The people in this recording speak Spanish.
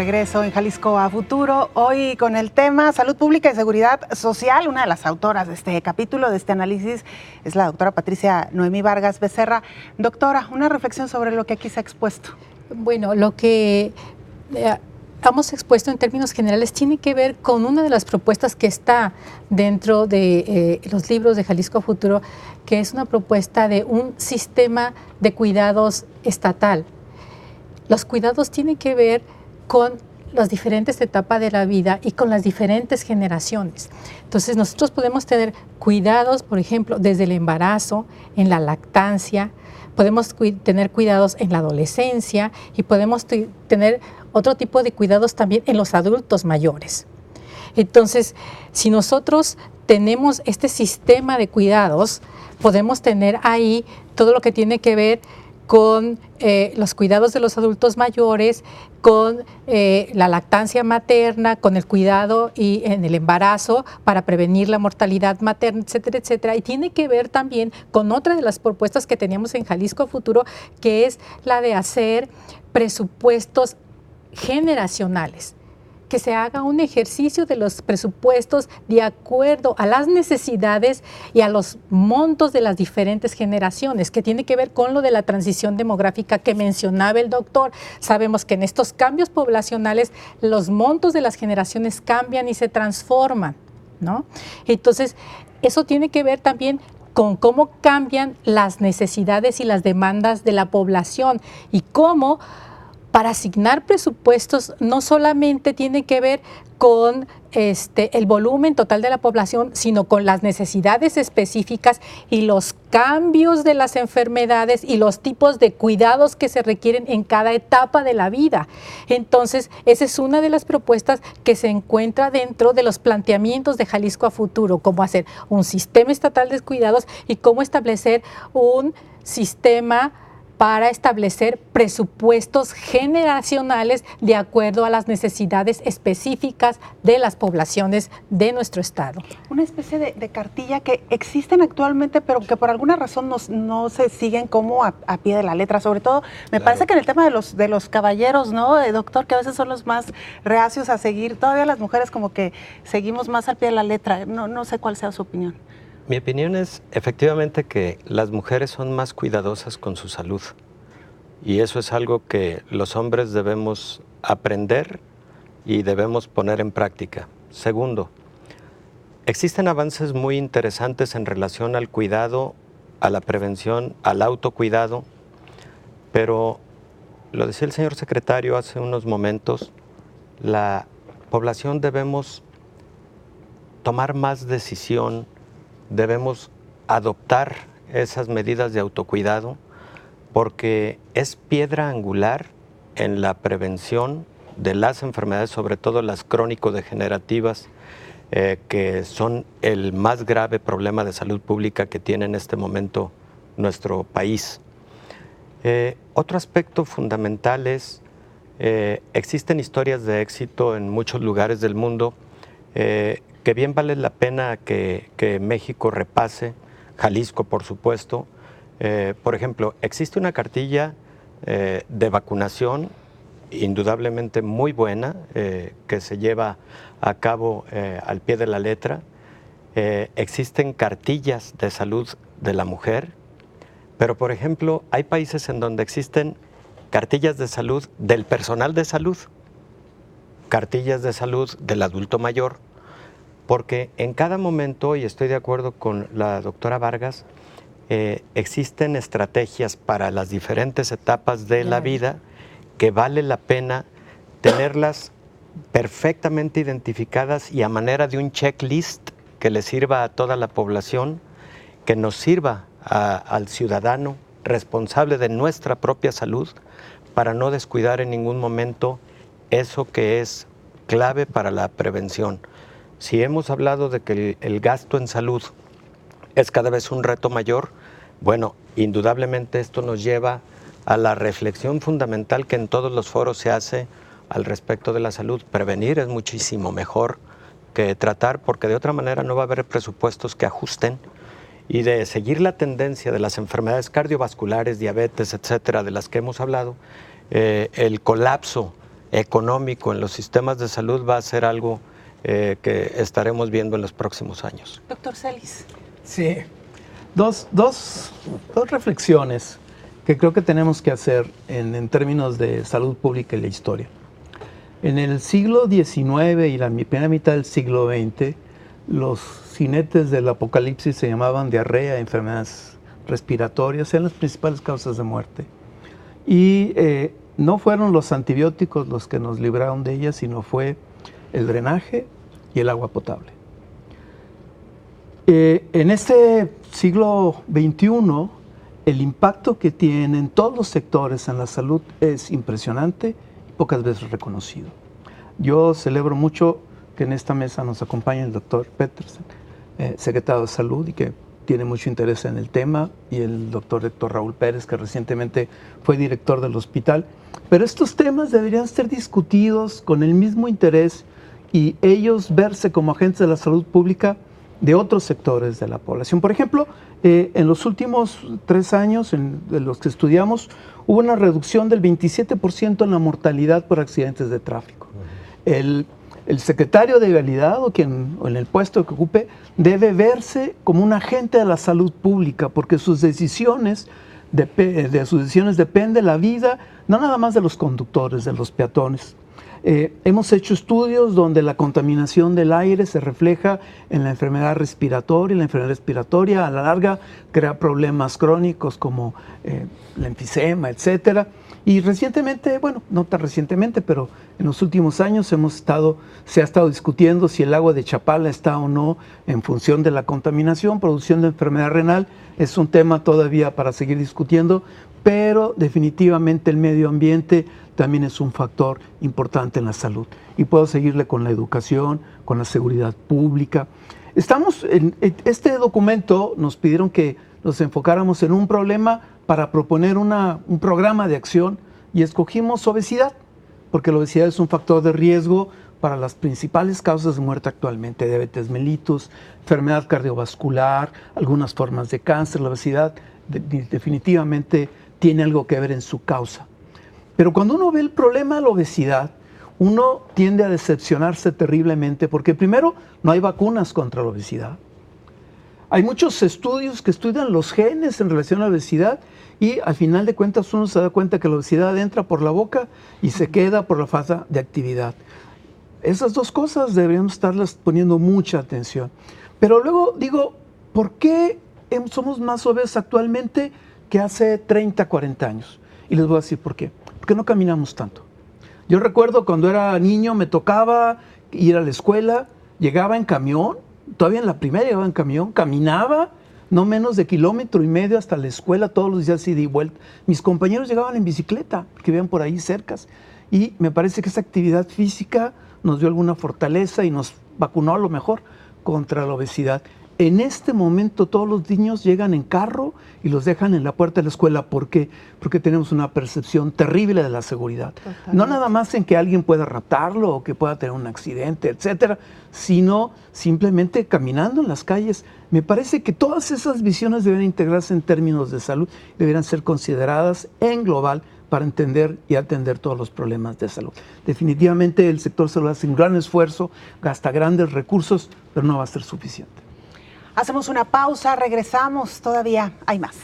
regreso en Jalisco a Futuro, hoy con el tema Salud Pública y Seguridad Social. Una de las autoras de este capítulo, de este análisis, es la doctora Patricia Noemí Vargas Becerra. Doctora, una reflexión sobre lo que aquí se ha expuesto. Bueno, lo que hemos expuesto en términos generales tiene que ver con una de las propuestas que está dentro de los libros de Jalisco a Futuro, que es una propuesta de un sistema de cuidados estatal. Los cuidados tienen que ver con las diferentes etapas de la vida y con las diferentes generaciones. Entonces nosotros podemos tener cuidados, por ejemplo, desde el embarazo, en la lactancia, podemos tener cuidados en la adolescencia y podemos tener otro tipo de cuidados también en los adultos mayores. Entonces, si nosotros tenemos este sistema de cuidados, podemos tener ahí todo lo que tiene que ver con los cuidados de los adultos mayores, con la lactancia materna, con el cuidado y en el embarazo para prevenir la mortalidad materna, etcétera, etcétera. Y tiene que ver también con otra de las propuestas que teníamos en Jalisco a Futuro, que es la de hacer presupuestos generacionales, que se haga un ejercicio de los presupuestos de acuerdo a las necesidades y a los montos de las diferentes generaciones, que tiene que ver con lo de la transición demográfica que mencionaba el doctor. Sabemos que en estos cambios poblacionales los montos de las generaciones cambian y se transforman, ¿no? Entonces, eso tiene que ver también con cómo cambian las necesidades y las demandas de la población y cómo para asignar presupuestos no solamente tiene que ver con el volumen total de la población, sino con las necesidades específicas y los cambios de las enfermedades y los tipos de cuidados que se requieren en cada etapa de la vida. Entonces, esa es una de las propuestas que se encuentra dentro de los planteamientos de Jalisco a Futuro, cómo hacer un sistema estatal de cuidados y cómo establecer un sistema para establecer presupuestos generacionales de acuerdo a las necesidades específicas de las poblaciones de nuestro estado. Una especie de cartilla que existen actualmente, pero que por alguna razón no se siguen como a pie de la letra. Sobre todo, me parece que en el tema de los caballeros, ¿no, doctor? Que a veces son los más reacios a seguir. Todavía las mujeres como que seguimos más al pie de la letra. No sé cuál sea su opinión. Mi opinión es efectivamente que las mujeres son más cuidadosas con su salud y eso es algo que los hombres debemos aprender y debemos poner en práctica. Segundo, existen avances muy interesantes en relación al cuidado, a la prevención, al autocuidado, pero lo decía el señor secretario hace unos momentos, la población debemos tomar más decisión. Debemos adoptar esas medidas de autocuidado porque es piedra angular en la prevención de las enfermedades, sobre todo las crónico-degenerativas, que son el más grave problema de salud pública que tiene en este momento nuestro país. Otro aspecto fundamental es, existen historias de éxito en muchos lugares del mundo, que bien vale la pena que México repase, Jalisco por supuesto. Por ejemplo, existe una cartilla de vacunación indudablemente muy buena que se lleva a cabo al pie de la letra. Existen cartillas de salud de la mujer, pero por ejemplo hay países en donde existen cartillas de salud del personal de salud, cartillas de salud del adulto mayor, porque en cada momento, y estoy de acuerdo con la doctora Vargas, existen estrategias para las diferentes etapas de la vida que vale la pena tenerlas perfectamente identificadas y a manera de un checklist que le sirva a toda la población, que nos sirva al ciudadano responsable de nuestra propia salud para no descuidar en ningún momento eso que es clave para la prevención. Si hemos hablado de que el gasto en salud es cada vez un reto mayor, bueno, indudablemente esto nos lleva a la reflexión fundamental que en todos los foros se hace al respecto de la salud. Prevenir es muchísimo mejor que tratar, porque de otra manera no va a haber presupuestos que ajusten, y de seguir la tendencia de las enfermedades cardiovasculares, diabetes, etcétera, de las que hemos hablado, el colapso económico en los sistemas de salud va a ser algo que estaremos viendo en los próximos años. Doctor Celis. Sí, dos reflexiones que creo que tenemos que hacer en términos de salud pública y la historia. En el siglo XIX y la primera mitad del siglo XX, los jinetes del apocalipsis se llamaban diarrea, enfermedades respiratorias, eran las principales causas de muerte. Y no fueron los antibióticos los que nos libraron de ellas, sino fue el drenaje y el agua potable. En este siglo XXI, el impacto que tiene en todos los sectores en la salud es impresionante y pocas veces reconocido. Yo celebro mucho que en esta mesa nos acompañe el doctor Petersen, secretario de Salud, y que tiene mucho interés en el tema, y el doctor Héctor Raúl Pérez, que recientemente fue director del hospital. Pero estos temas deberían ser discutidos con el mismo interés y ellos verse como agentes de la salud pública de otros sectores de la población. Por ejemplo, en los últimos 3 años de los que estudiamos, hubo una reducción del 27% en la mortalidad por accidentes de tráfico. El secretario de Vialidad o en el puesto que ocupe debe verse como un agente de la salud pública, porque sus decisiones depende la vida, no nada más de los conductores, de los peatones. Hemos hecho estudios donde la contaminación del aire se refleja en la enfermedad respiratoria, y la enfermedad respiratoria a la larga crea problemas crónicos como el enfisema, etcétera. Y recientemente, bueno, no tan recientemente, pero en los últimos años se ha estado discutiendo si el agua de Chapala está o no en función de la contaminación, producción de enfermedad renal. Es un tema todavía para seguir discutiendo, pero definitivamente el medio ambiente también es un factor importante en la salud. Y puedo seguirle con la educación, con la seguridad pública. En este documento nos pidieron que nos enfocáramos en un problema para proponer un programa de acción, y escogimos obesidad, porque la obesidad es un factor de riesgo para las principales causas de muerte actualmente: diabetes mellitus, enfermedad cardiovascular, algunas formas de cáncer. La obesidad definitivamente tiene algo que ver en su causa. Pero cuando uno ve el problema de la obesidad, uno tiende a decepcionarse terriblemente, porque primero, no hay vacunas contra la obesidad. Hay muchos estudios que estudian los genes en relación a la obesidad, y al final de cuentas uno se da cuenta que la obesidad entra por la boca y se queda por la falta de actividad. Esas dos cosas deberíamos estarlas poniendo mucha atención. Pero luego digo, ¿por qué somos más obesos actualmente que hace 30, 40 años? Y les voy a decir por qué. Porque no caminamos tanto. Yo recuerdo cuando era niño me tocaba ir a la escuela, llegaba en camión, todavía en la primaria llegaba en camión, caminaba no menos de 1,5 kilómetros hasta la escuela todos los días, ida y vuelta. Mis compañeros llegaban en bicicleta, que vivían por ahí cercas, y me parece que esa actividad física nos dio alguna fortaleza y nos vacunó a lo mejor contra la obesidad. En este momento todos los niños llegan en carro y los dejan en la puerta de la escuela. ¿Por qué? Porque tenemos una percepción terrible de la seguridad. Totalmente. No nada más en que alguien pueda raptarlo o que pueda tener un accidente, etcétera, sino simplemente caminando en las calles. Me parece que todas esas visiones deben integrarse en términos de salud, deberían ser consideradas en global para entender y atender todos los problemas de salud. Definitivamente el sector salud hace un gran esfuerzo, gasta grandes recursos, pero no va a ser suficiente. Hacemos una pausa, regresamos, todavía hay más.